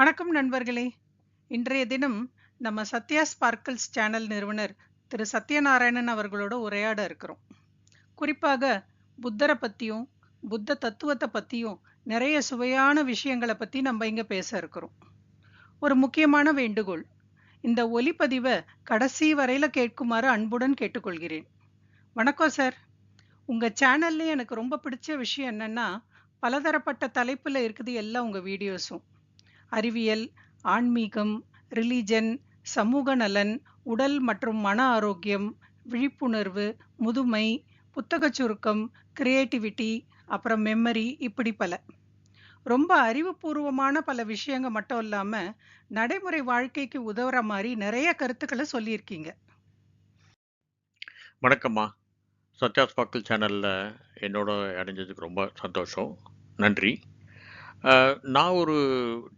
வணக்கம் நண்பர்களே. இன்றைய தினம் நம்ம சத்யா ஸ்பார்க்கிள்ஸ் சேனல் நிறுவனர் திரு சத்யநாராயணன் அவர்களோட உரையாட இருக்கிறோம். குறிப்பாக புத்தரை பத்தியும், புத்த தத்துவத்தை பத்தியும் நிறைய சுவையான விஷயங்களை பத்தி நம்ம இங்க பேச இருக்கிறோம். ஒரு முக்கியமான வேண்டுகோள், இந்த ஒலிப்பதிவை கடைசி வரையில கேட்குமாறு அன்புடன் கேட்டுக்கொள்கிறேன். வணக்கம் சார். உங்க சேனல்ல எனக்கு ரொம்ப பிடிச்ச விஷயம் என்னன்னா, பலதரப்பட்ட தலைப்புல இருக்குது எல்லா உங்க வீடியோஸும். அறிவியல், ஆன்மீகம், ரிலிஜன், சமூக நலன், உடல் மற்றும் மன ஆரோக்கியம், விழிப்புணர்வு, முதுமை, புத்தகச் சுருக்கம், கிரியேட்டிவிட்டி, அப்புறம் மெமரி, இப்படி பல. ரொம்ப அறிவுபூர்வமான பல விஷயங்க மட்டும் இல்லாம, நடைமுறை வாழ்க்கைக்கு உதவுற மாரி நிறைய கருத்துக்கள சொல்லியிருக்கீங்க. வணக்கம்மா. சத்யா ஸ்பார்க்கிள் சேனலில் என்னோட இணைஞ்சதுக்கு ரொம்ப சந்தோஷம். நன்றி. நான் ஒரு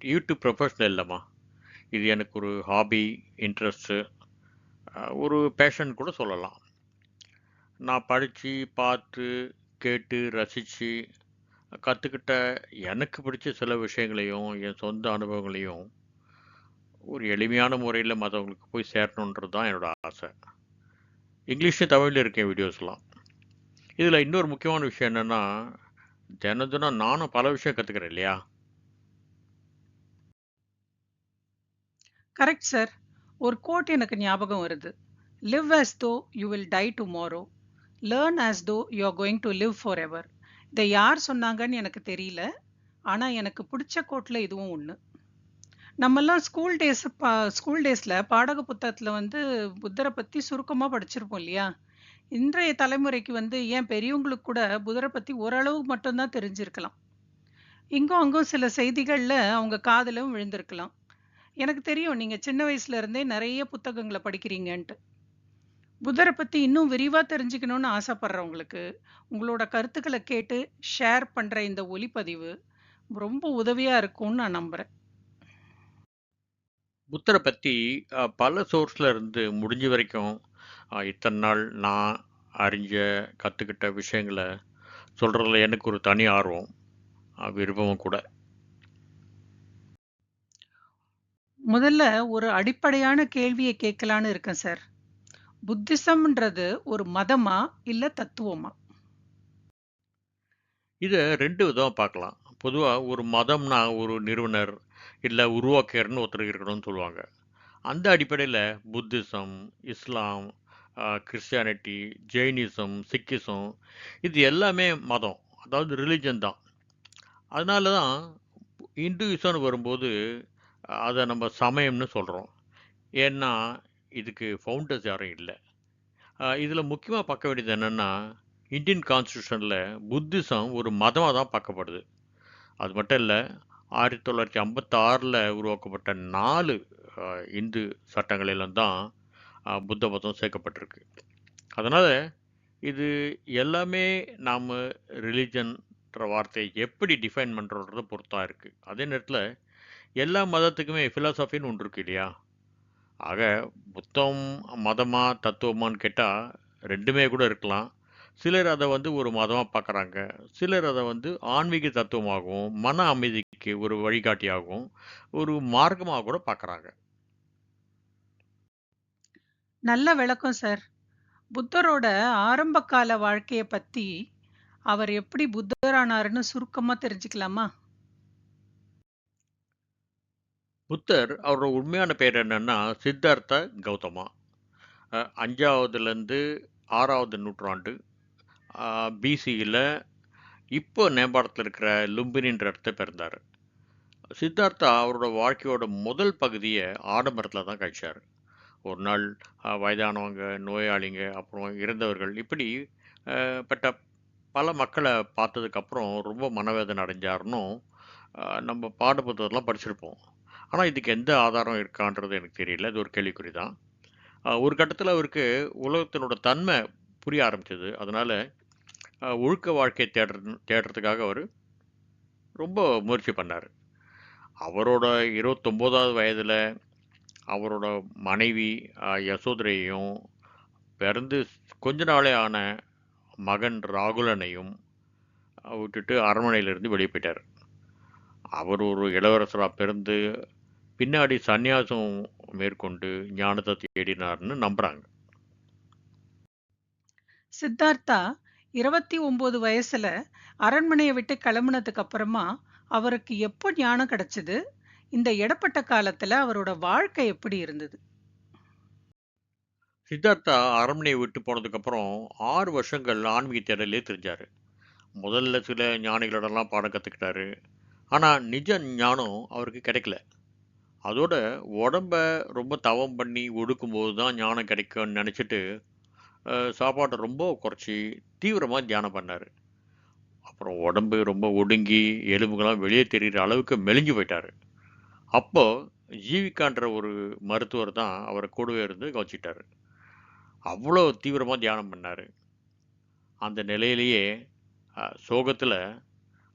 யூடியூப் ப்ரொஃபஷனல் இல்லைம்மா. இது எனக்கு ஒரு ஹாபி, இன்ட்ரெஸ்ட்டு, ஒரு பேஷன் கூட சொல்லலாம். நான் படித்து, பார்த்து, கேட்டு, ரசித்து, கற்றுக்கிட்ட எனக்கு பிடிச்ச சில விஷயங்களையும், என் சொந்த அனுபவங்களையும் ஒரு எளிமையான முறையில் மற்றவங்களுக்கு போய் சேரணுன்றது தான் என்னோட ஆசை. இங்கிலீஷ்லையும் தமிழ்லையும் இருக்கேன் வீடியோஸ்லாம். இதில் இன்னொரு முக்கியமான விஷயம் என்னென்னா, தினம் தினம் நானும் பல விஷயம் கற்றுக்கிறேன் இல்லையா? Correct sir. ஒரு கோட் எனக்கு ஞாபகம் வருது. "Live as though you will die tomorrow. Learn as though you are going to live forever." இதை யார் சொன்னாங்கன்னு எனக்கு தெரியல. ஆனா எனக்கு பிடிச்ச கோட்ல இதுவும் ஒண்ணு. நம்மெல்லாம் ஸ்கூல் டேஸ்ல பாடக புத்தகத்துல புத்தரை பத்தி சுருக்கமா படிச்சிருப்போம் இல்லையா? இன்றைய தலைமுறைக்கு ஏன் பெரியவங்களுக்கு கூட புத்தரை பத்தி ஓரளவு மட்டும் தான் தெரிஞ்சிருக்கலாம். இங்கும் அங்கும் சில செய்திகள்ல அவங்க காதுலயும் விழுந்திருக்கலாம். எனக்கு தெரியும் நீங்க சின்ன வயசுல இருந்தே நிறைய புத்தகங்கள படிக்கிறீங்கன்ட்டு. புத்தரை பத்தி இன்னும் விரிவா தெரிஞ்சுக்கணும்னு ஆசைப்படுறவங்களுக்கு, உங்களோட கருத்துக்கள கேட்டு ஷேர் பண்ற இந்த ஒலிப்பதிவு ரொம்ப உதவியா இருக்கும்னு நான் நம்புறேன். புத்தரை பற்றி பல சோர்ஸில் இருந்து முடிஞ்ச வரைக்கும் இத்தனை நாள் நான் அறிஞ்ச கற்றுக்கிட்ட விஷயங்களை சொல்கிறதுல எனக்கு ஒரு தனி ஆர்வம், விருப்பமும் கூட. முதல்ல ஒரு அடிப்படையான கேள்விய கேட்கலான்னு இருக்கேன் சார். புத்திசம்ன்றது ஒரு மதமா? இல்ல தத்துவமா? இதை ரெண்டு விதமாக பார்க்கலாம். பொதுவாக ஒரு மதம்னா ஒரு நிறுவனர் இல்லை உருவாக்கியர்னு ஒருத்தர் இருக்கணும்னு சொல்லுவாங்க. அந்த அடிப்படையில் புத்திசம், இஸ்லாம், கிறிஸ்டியானிட்டி, ஜெயினிசம், சிக்கிசம், இது எல்லாமே மதம், அதாவது ரிலிஜன் தான். அதனால தான் இந்துயிசம்னு வரும்போது அதை நம்ம சமயம்னு சொல்கிறோம். ஏன்னா இதுக்கு ஃபவுண்டர்ஸ் யாரும் இல்லை. இதில் முக்கியமாக பார்க்க வேண்டியது என்னென்னா, இந்தியன் கான்ஸ்டியூஷனில் புத்திசம் ஒரு மதமாக தான் பார்க்கப்படுது. அது மட்டும் இல்லை, 1956 உருவாக்கப்பட்ட 4 இந்து சட்டங்களிலும் தான் புத்த மதம் சேர்க்கப்பட்டிருக்கு. அதனால் இது எல்லாமே நாம் ரிலிஜன்ற வார்த்தையை எப்படி டிஃபைன் பண்ணுறோன்றத பொறுத்தா இருக்குது. அதே நேரத்தில் எல்லா மதத்துக்குமே ஃபிலாசபின்னு ஒன்று இருக்கு இல்லையா? ஆக புத்தம் மதமா தத்துவமான்னு கேட்டால் ரெண்டுமே கூட இருக்கலாம். சிலர் அதை ஒரு மதமாக பார்க்குறாங்க. சிலர் அதை ஆன்மீக தத்துவமாகவும், மன அமைதிக்கு ஒரு வழிகாட்டியாகவும், ஒரு மார்க்கமாக கூட பார்க்குறாங்க. நல்ல விளக்கம் சார். புத்தரோட ஆரம்ப கால வாழ்க்கைய பத்தி, அவர் எப்படி புத்தரானாருன்னு சுருக்கமா தெரிஞ்சுக்கலாமா? புத்தர் அவரோட உண்மையான பேர் என்னன்னா சித்தார்த்த கௌதமா. 5வதுலேருந்து 6வது நூற்றாண்டு பிசியில் இப்போ நேபாளத்தில் இருக்கிற லும்பினின்ற இடத்த பிறந்தார். சித்தார்த்தா அவரோட வாழ்க்கையோட முதல் பகுதியை ஆடம்பரத்தில் தான் கழிச்சார். ஒரு நாள் வயதானவங்க, நோயாளிங்க, அப்புறம் இறந்தவர்கள், இப்படி பட்ட பல மக்களை பார்த்ததுக்கப்புறம் ரொம்ப மனவேதனை அடைஞ்சாருன்னும் நம்ம பாடப்புத்தகத்தெலாம் படிச்சிருப்போம். ஆனால் இதுக்கு எந்த ஆதாரம் இருக்கான்றது எனக்கு தெரியல. இது ஒரு கேள்விக்குறி தான். ஒரு கட்டத்தில் அவருக்கு உலகத்தினோட தன்மை புரிய ஆரம்பிச்சது. அதனால் ஒழுக்க வாழ்க்கையை தேடுறதுக்காக அவர் ரொம்ப முயற்சி பண்ணார். அவரோட 29வது வயதில் அவரோட மனைவி யசோதரையையும், பிறந்து கொஞ்ச நாளே ஆன மகன் ராகுலனையும் விட்டுட்டு அரண்மனையிலிருந்து வெளியே போயிட்டார். அவர் ஒரு இளவரசரா பிறந்து பின்னாடி சந்நியாசம் மேற்கொண்டு ஞானத்தை தேடினார்னு நம்புறாங்க. சித்தார்த்தா 29 வயசுல அரண்மனையை விட்டு கிளம்புனதுக்கு அப்புறமா அவருக்கு எப்போ ஞானம் கிடைச்சது? இந்த இடைப்பட்ட காலத்துல அவரோட வாழ்க்கை எப்படி இருந்தது? சித்தார்த்தா அரண்மனையை விட்டு போனதுக்கப்புறம் 6 வருஷங்கள் ஆன்மீக தேடலே தெரிஞ்சாரு. முதல்ல சில ஞானிகளோடலாம் பாடம் கற்றுக்கிட்டாரு. ஆனால் நிஜ ஞானம் அவருக்கு கிடைக்கல. அதோட உடம்ப ரொம்ப தவம் பண்ணி ஒடுக்கும்போது தான் ஞானம் கிடைக்கும்னு நினச்சிட்டு சாப்பாட்டை ரொம்ப குறைச்சி தீவிரமாக தியானம் பண்ணார். அப்புறம் உடம்பு ரொம்ப ஒடுங்கி எலும்புகள்லாம் வெளியே தெரிகிற அளவுக்கு மெலிஞ்சு போயிட்டாரு. அப்போ ஜீவிகான்ற ஒரு மருத்துவர் தான் அவரை கூடவே இருந்து கவனிச்சிட்டாரு. அவ்வளோ தீவிரமாக தியானம் பண்ணார். அந்த நிலையிலேயே சோகத்தில்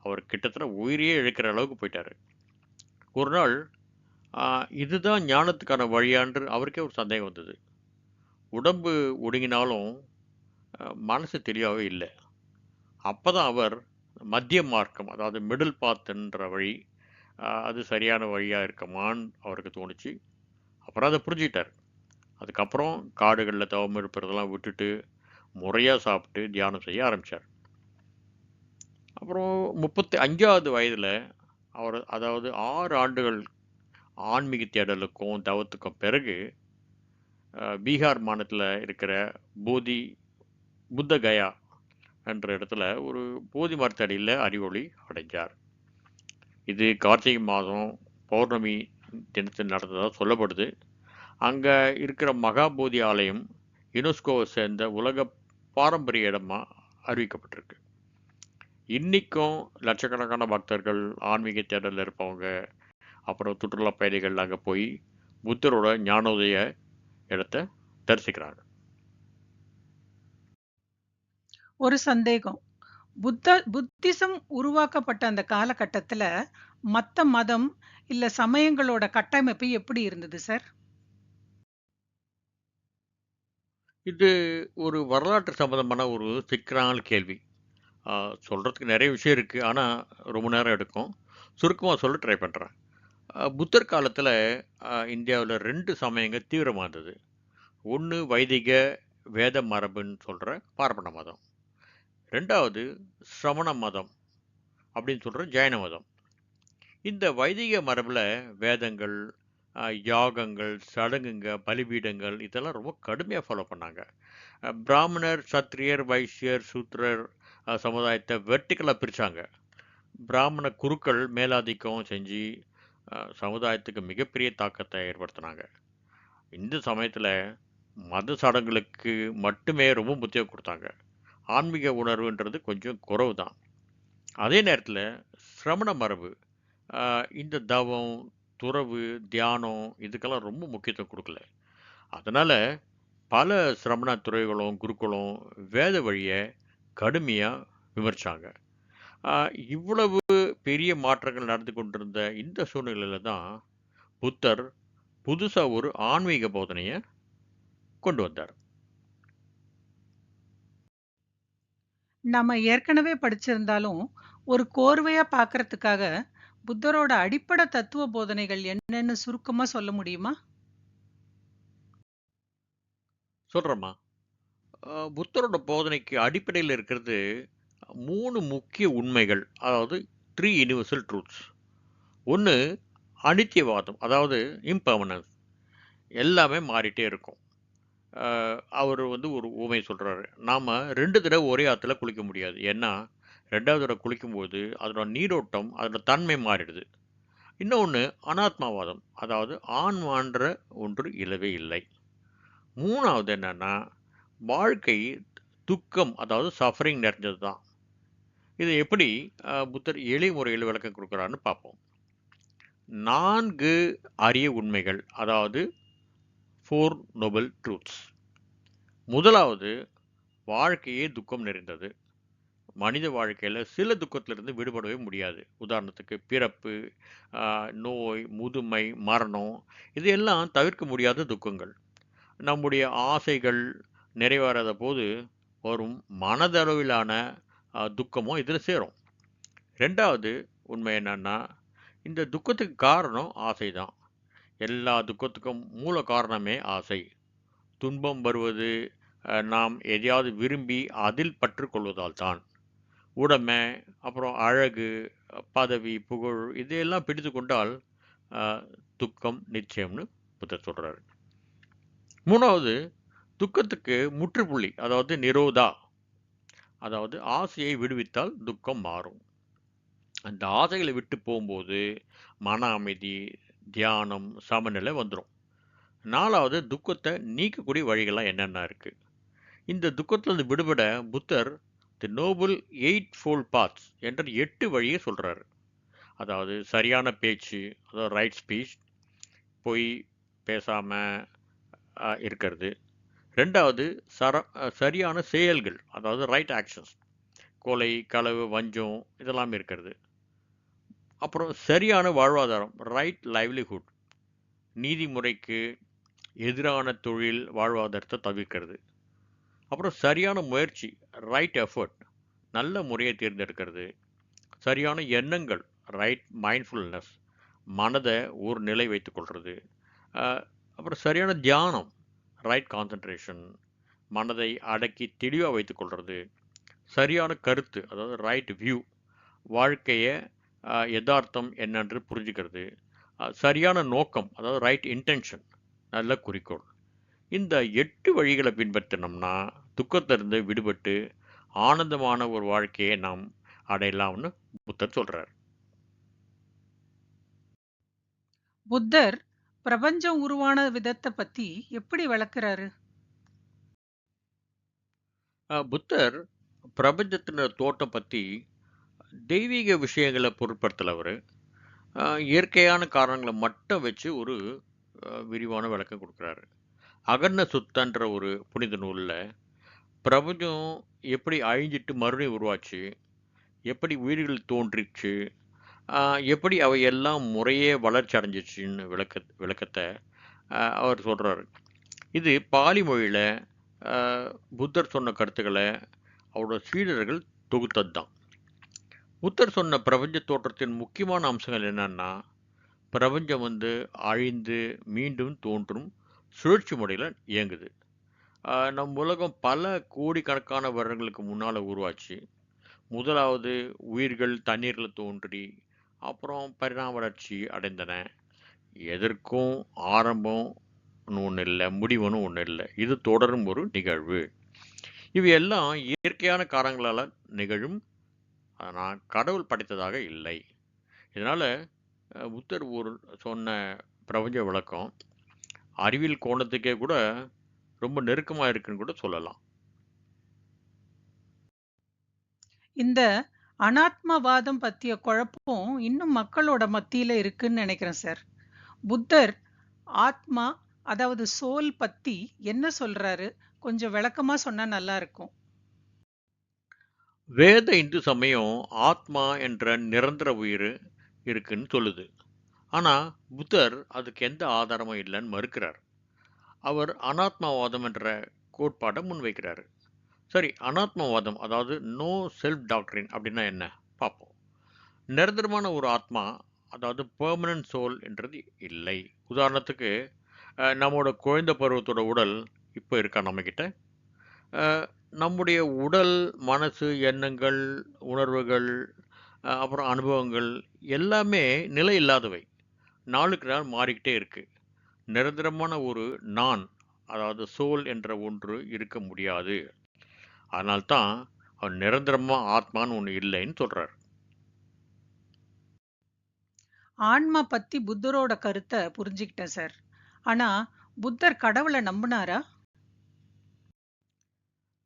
அவர் கிட்டத்தட்ட உயிரையே இழக்கிற அளவுக்கு போயிட்டாரு. ஒரு நாள் இதுதான் ஞானத்துக்கான வழியான்று அவருக்கே ஒரு சந்தேகம் வந்தது. உடம்பு ஒடுங்கினாலும் மனசு தெளிவாகவே இல்லை. அப்போ தான் அவர் மத்திய மார்க்கம், அதாவது மிடில் பாத்துன்ற வழி, அது சரியான வழியாக இருக்குமான்னு அவருக்கு தோணுச்சு. அப்புறம் அதை புரிஞ்சுக்கிட்டார். அதுக்கப்புறம் காடுகளில் தவம் இருப்பதெல்லாம் விட்டுட்டு முறையாக சாப்பிட்டு தியானம் செய்ய ஆரம்பித்தார். அப்புறம் 35வது வயதில் அவர், அதாவது 6 ஆண்டுகள் ஆன்மீக தேடலுக்கும் தவத்துக்கும் பிறகு பீகார் மாநிலத்தில் இருக்கிற புத்த கயா என்ற இடத்துல ஒரு போதி மரத்தடியில் அறிவொளி அடைஞ்சார். இது கார்த்திகை மாதம் பௌர்ணமி தினத்தில் நடந்ததாக சொல்லப்படுது. அங்கே இருக்கிற மகாபோதி ஆலயம் யுனெஸ்கோவை சேர்ந்த உலக பாரம்பரிய இடமா அறிவிக்கப்பட்டிருக்கு. இன்றைக்கும் லட்சக்கணக்கான பக்தர்கள், ஆன்மீக தேடலில் இருப்பவங்க, அப்புறம் சுற்றுலா பயணிகள் அங்கே போய் புத்தரோட ஞானோதய இடத்தை தரிசிக்கிறாங்க. ஒரு சந்தேகம். புத்திசம் உருவாக்கப்பட்ட அந்த காலகட்டத்துல மத்த மதம் இல்ல சமயங்களோட கட்டமைப்பு எப்படி இருந்தது சார்? இது ஒரு வரலாற்று சம்பந்தமான ஒரு சிக்கலான கேள்வி. சொல்கிறதுக்கு நிறைய விஷயம் இருக்குது, ஆனால் ரொம்ப நேரம் எடுக்கும். சுருக்கமாக சொல்ல ட்ரை பண்ணுறேன். புத்தர் காலத்தில் இந்தியாவில் 2 சமயங்கள் தீவிரமாக இருந்தது. ஒன்று வைதிக வேத மரபுன்னு சொல்கிற பார்ப்பன மதம். 2வது சிரமண மதம் அப்படின்னு சொல்கிற ஜைன மதம். இந்த வைதிக மரபில் வேதங்கள், யாகங்கள், சடங்குங்க, பலிபீடங்கள் இதெல்லாம் ரொம்ப கடுமையாக ஃபாலோ பண்ணாங்க. பிராமணர், சத்திரியர், வைசியர், சூத்திரர் சமுதாயத்தை வெர்டிக்கலாக பிரித்தாங்க. பிராமண குருக்கள் மேலாதிக்கம் செஞ்சு சமுதாயத்துக்கு மிகப்பெரிய தாக்கத்தை ஏற்படுத்தினாங்க. இந்த சமயத்தில் மத சடங்குகளுக்கு மட்டுமே ரொம்ப முக்கியம் கொடுத்தாங்க. ஆன்மீக உணர்வுன்றது கொஞ்சம் குறைவு தான். அதே நேரத்தில் சிரமண மரபு இந்த தவம், துறவு, தியானம் இதுக்கெல்லாம் ரொம்ப முக்கியத்துவம் கொடுக்கல. அதனால் பல சிரமண துறைகளும் குருக்களும் வேத வழியை கடுமையாக விமர்சித்தாங்க. இவ்வளவு பெரிய மாற்றங்கள் நடந்து கொண்டிருந்த இந்த சூழ்நிலையில் தான் புத்தர் புதுசாக ஒரு ஆன்மீக போதனையை கொண்டு வந்தார். நம்ம ஏற்கனவே படிச்சிருந்தாலும் ஒரு கோர்வையா பார்க்கறதுக்காக புத்தரோட அடிப்படை தத்துவ போதனைகள் என்னன்னு சுருக்கமா சொல்ல முடியுமா? சொல்கிறேம்மா. புத்தரோட போதனைக்கு அடிப்படையில் இருக்கிறது 3 முக்கிய உண்மைகள், அதாவது 3 யூனிவர்சல் ட்ரூத்ஸ். ஒன்று அனித்தியவாதம், அதாவது இம்பர்மனன்ஸ், எல்லாமே மாறிட்டே இருக்கும். அவர் ஒரு ஊமை சொல்கிறாரு. நாம் 2 தடவை ஒரே ஆற்றுல குளிக்க முடியாது. ஏன்னா 2வது தடவை குளிக்கும்போது அதோட நீரோட்டம், அதோட தன்மை மாறிடுது. இன்னொன்று அனாத்மாவாதம், அதாவது ஆன்மான்ற ஒன்று இல்லவே இல்லை. 3வது என்னன்னா வாழ்க்கை துக்கம், அதாவது சஃபரிங் நிறைஞ்சது தான். இது எப்படி புத்தர் எளிய முறையில் விளக்கம் கொடுக்குறாருன்னு பார்ப்போம். 4 அரிய உண்மைகள், அதாவது 4 நோபல் ட்ரூத்ஸ். முதலாவது, வாழ்க்கையே துக்கம் நிறைந்தது. மனித வாழ்க்கையில் சில துக்கத்திலிருந்து விடுபடவே முடியாது. உதாரணத்துக்கு பிறப்பு, நோய், முதுமை, மரணம், இது எல்லாம் தவிர்க்க முடியாத துக்கங்கள். நம்முடைய ஆசைகள் நிறைவேறாத போது வரும் மனதளவிலான துக்கமும் இதில் சேரும். 2வது உண்மை என்னன்னா இந்த துக்கத்துக்கு காரணம் ஆசைதான். எல்லா துக்கத்துக்கும் மூல காரணமே ஆசை. துன்பம் வருவது நாம் எதையாவது விரும்பி அதில் பற்று கொள்வதால் தான். உடைமை, அப்புறம் அழகு, பதவி, புகழ் இதையெல்லாம் பிடித்து கொண்டால் அஹ், துக்கம் நிச்சயம்னு புத்தர் சொல்றாரு. மூணாவது, துக்கத்துக்கு முற்றுப்புள்ளி, அதாவது நிரோதா, அதாவது ஆசையை விடுவித்தால் துக்கம் மாறும். அந்த ஆசைகளை விட்டு போகும்போது மன அமைதி, தியானம், சமநிலை வந்துடும். நாலாவது, துக்கத்தை நீக்கக்கூடிய வழிகள்லாம் என்னென்ன இருக்கு. இந்த துக்கத்திலிருந்து விடுபட புத்தர் தி நோபல் எயிட் ஃபோல்ட் பாத்ஸ் என்ற 8 வழியை சொல்றாரு. அதாவது சரியான பேச்சு, அதாவது ரைட் ஸ்பீச், பொய் பேசாம இருக்கிறது. ரெண்டாவது, சரியான செயல்கள், அதாவது ரைட் ஆக்ஷன்ஸ், கொலை, களவு, வஞ்சம் இதெல்லாம் இருக்கிறது. அப்புறம் சரியான வாழ்வாதாரம், ரைட் லைவ்லிஹுட், நீதிமுறைக்கு எதிரான தொழில், வாழ்வாதாரத்தை தவிர்க்கிறது. அப்புறம் சரியான முயற்சி, ரைட் எஃபர்ட், நல்ல முறையை தேர்ந்தெடுக்கிறது. சரியான எண்ணங்கள், ரைட் மைண்ட்ஃபுல்னஸ், மனதை ஒரு நிலை வைத்துக் கொள்வது. அப்புறம் சரியான தியானம், ரைட் கான்சன்ட்ரேஷன், மனதை அடக்கி தெளிவாக வைத்துக் கொள்வது. சரியான கருத்து, அதாவது ரைட் வியூ, வாழ்க்கையை யதார்த்தம் என்னென்று புரிஞ்சுக்கிறது. சரியான நோக்கம், அதாவது ரைட் இன்டென்ஷன், நல்ல குறிக்கோள். இந்த 8 வழிகளை பின்பற்றினோம்னா துக்கத்திலிருந்து விடுபட்டு ஆனந்தமான ஒரு வாழ்க்கையை நாம் அடையலாம்னு புத்தர் சொல்றார். புத்தர் பிரபஞ்சம் உருவான விதத்தை பத்தி எப்படி விளக்குறாரு? புத்தர் பிரபஞ்சத்தின தோட்டம் பற்றி தெய்வீக விஷயங்களை பொருட்படுத்தல. அவர் இயற்கையான காரணங்களை மட்டும் வச்சு ஒரு விரிவான விளக்கம் கொடுக்குறாரு. அகர்ண சுத்தன்ற ஒரு புனித நூலில் பிரபஞ்சம் எப்படி அழிஞ்சிட்டு மறுபடியும் உருவாச்சு, எப்படி உயிர்கள் தோன்றிச்சு, எப்படி அவை எல்லாம் முறையே வளர்ச்சி அடைஞ்சிச்சுன்னு விளக்கத்தை அவர் சொல்கிறாரு. இது பாலி மொழியில் புத்தர் சொன்ன கருத்துக்களை அவரோட சீடர்கள் தொகுத்தது தான். புத்தர் சொன்ன பிரபஞ்ச தோற்றத்தின் முக்கியமான அம்சங்கள் என்னன்னா, பிரபஞ்சம் அழிந்து மீண்டும் தோன்றும் சுழற்சி முறையில் இயங்குது. நம் உலகம் பல கோடிக்கணக்கான வருடங்களுக்கு முன்னால் உருவாச்சு. முதலாவது உயிர்கள் தண்ணீரில் தோன்றி அப்புறம் பரிணாம வளர்ச்சி அடைந்தன. எதற்கும் ஆரம்பம் ஒன்று இல்லை, முடிவுன்னு ஒன்று இல்லை. இது தொடரும் ஒரு நிகழ்வு. இவையெல்லாம் இயற்கையான காரணங்களால் நிகழும், ஆனால் கடவுள் படைத்ததாக இல்லை. இதனால் புத்தர் ஒரு சொன்ன பிரபஞ்ச விளக்கம் அறிவியல் கோணத்துக்கே கூட ரொம்ப நெருக்கமாக இருக்குன்னு கூட சொல்லலாம். இந்த அனாத்மவாதம் பற்றிய குழப்பம் இன்னும் மக்களோட மத்தியில் இருக்குன்னு நினைக்கிறேன் சார். புத்தர் ஆத்மா, அதாவது சோல் பற்றி என்ன சொல்றாரு? கொஞ்சம் விளக்கமா சொன்னா நல்லா இருக்கும். வேத இந்து சமயம் ஆத்மா என்ற நிரந்தர உயிர் இருக்குன்னு சொல்லுது. ஆனால் புத்தர் அதுக்கு எந்த ஆதாரமும் இல்லைன்னு மறுக்கிறார். அவர் அனாத்மவாதம் என்ற கோட்பாட்டை முன்வைக்கிறாரு. சரி, அனாத்மவாதம், அதாவது நோ செல்ஃப் டாக்டரின் அப்படின்னா என்ன பார்ப்போம். நிரந்தரமான ஒரு ஆத்மா, அதாவது பெர்மனன்ட் சோல் என்றது இல்லை. உதாரணத்துக்கு நம்மளோட குழந்தை பருவத்தோட உடல் இப்போ இருக்கா நம்மக்கிட்ட? நம்முடைய உடல், மனசு, எண்ணங்கள், உணர்வுகள், அப்புறம் அனுபவங்கள் எல்லாமே நிலை இல்லாதவை. நாளுக்கு நாள் மாறிக்கிட்டே இருக்கு. நிரந்தரமான ஒரு நான், அதாவது சோல் என்ற ஒன்று இருக்க முடியாது. அதனால்தான் அவர் நிரந்தரமாக ஆத்மான்னு ஒன்று இல்லைன்னு சொல்கிறார். ஆன்மா பற்றி புத்தரோட கருத்தை புரிஞ்சுக்கிட்டேன் சார். ஆனால் புத்தர் கடவுளை நம்பினாரா?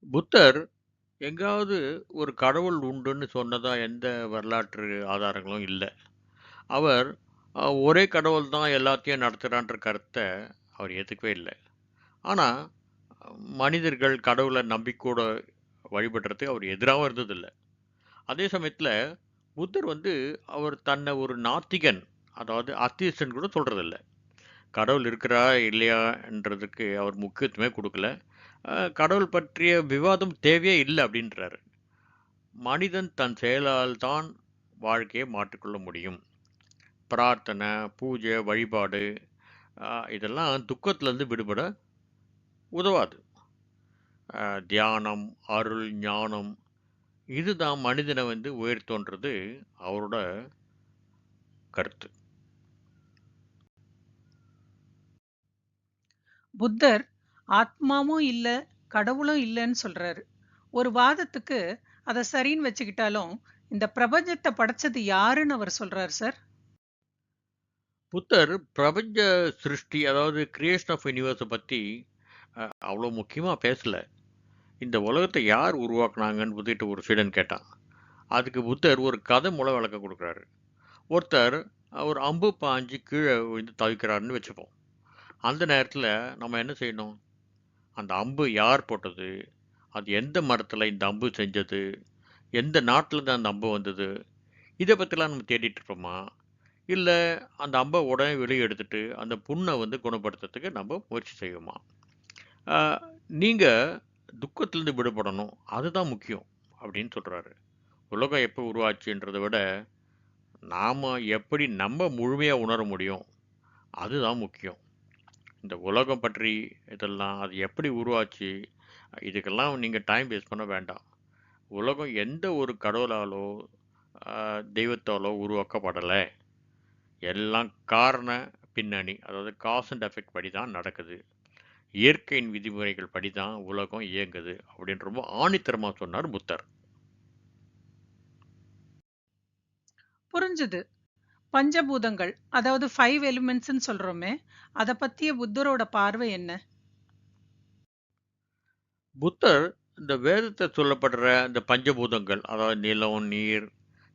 புத்தர் எங்காவது ஒரு கடவுள் உண்டுன்னு சொன்னதா எந்த வரலாற்று ஆதாரங்களும் இல்லை. அவர் ஒரே கடவுள் தான் எல்லாத்தையும் நடத்துகிறான்ற கருத்தை அவர் ஏற்றுக்கவே இல்லை. ஆனால் மனிதர்கள் கடவுளை நம்பிக்கூட வழிபடுறதுக்கு அவர் எதிராகவும் இருந்ததில்லை. அதே சமயத்தில் புத்தர் அவர் தன்னை ஒரு நாத்திகன், அதாவது அத்தியஸ்டன் கூட சொல்கிறதில்ல. கடவுள் இருக்கிறா இல்லையான்றதுக்கு அவர் முக்கியத்துவமே கொடுக்கல. கடவுள் பற்றிய விவாதம் தேவையே இல்லை அப்படின்றாரு. மனிதன் தன் செயலால் தான் வாழ்க்கையை மாற்றிக்கொள்ள முடியும். பிரார்த்தனை, பூஜை, வழிபாடு இதெல்லாம் துக்கத்திலேருந்து விடுபட உதவாது. தியானம், அருள், ஞானம் இதுதான் மனிதனை உயர்த்தோன்றது அவரோட கருத்து. புத்தர் ஆத்மாவும் இல்ல, கடவுளும் இல்லைன்னு சொல்றாரு. ஒரு வாதத்துக்கு அதை சரின்னு வச்சுக்கிட்டாலும் இந்த பிரபஞ்சத்தை படைச்சது யாருன்னு அவர் சொல்றாரு சார். புத்தர் பிரபஞ்ச சிருஷ்டி, அதாவது கிரியேஷன் ஆஃப் யூனிவர்ஸை பற்றி அவ்வளோ முக்கியமாக பேசல. இந்த உலகத்தை யார் உருவாக்குனாங்கன்னு புத்திட்டு ஒரு சீடன் கேட்டான். அதுக்கு புத்தர் ஒரு கதை மூலம் விளக்கம் கொடுக்குறாரு. ஒருத்தர் ஒரு அம்பு பாஞ்சு கீழே விழுந்து தவிக்கிறாருன்னு வச்சுப்போம். அந்த நேரத்தில் நம்ம என்ன செய்யணும்? அந்த அம்பு யார் போட்டது, அது எந்த மரத்தில் இந்த அம்பு செஞ்சது, எந்த நாட்டில் தான் அந்த அம்பு வந்தது, இதை பற்றிலாம் நம்ம தேடிட்டு இருப்போமா? இல்லை அந்த அம்பை உடனே வெளியே எடுத்துட்டு அந்த புண்ணை குணப்படுத்துறதுக்கு நம்ம முயற்சி செய்வோமா? நீங்கள் துக்கத்திலேருந்து விடுபடணும், அதுதான் முக்கியம் அப்படின்னு சொல்கிறாரு. உலகம் எப்போ உருவாச்சுன்றதை விட நாம் எப்படி நம்ம முழுமையாக உணர முடியும் அதுதான் முக்கியம். இந்த உலகம் பற்றி இதெல்லாம் அது எப்படி உருவாச்சு இதுக்கெல்லாம் நீங்கள் டைம் வேஸ்ட் பண்ண வேண்டாம். உலகம் எந்த ஒரு கடவுளாலோ தெய்வத்தாலோ உருவாக்கப்படலை. எல்லாம் காரண பின்னணி, அதாவது காஸ் அண்ட் எஃபெக்ட் படி தான் நடக்குது. இயற்கையின் விதிமுறைகள் படி தான் உலகம் இயங்குது அப்படின்னு ரொம்ப ஆணித்தரமாக சொன்னார் புத்தர். புரிஞ்சுது. பஞ்சபூதங்கள், அதாவது 5 எலிமெண்ட்ஸ்ன்னு சொல்றோமே, அதை பத்திய புத்தரோட பார்வை என்ன? புத்தர் இந்த வேதத்தை சொல்லப்படுற இந்த பஞ்சபூதங்கள், அதாவது நிலம், நீர்,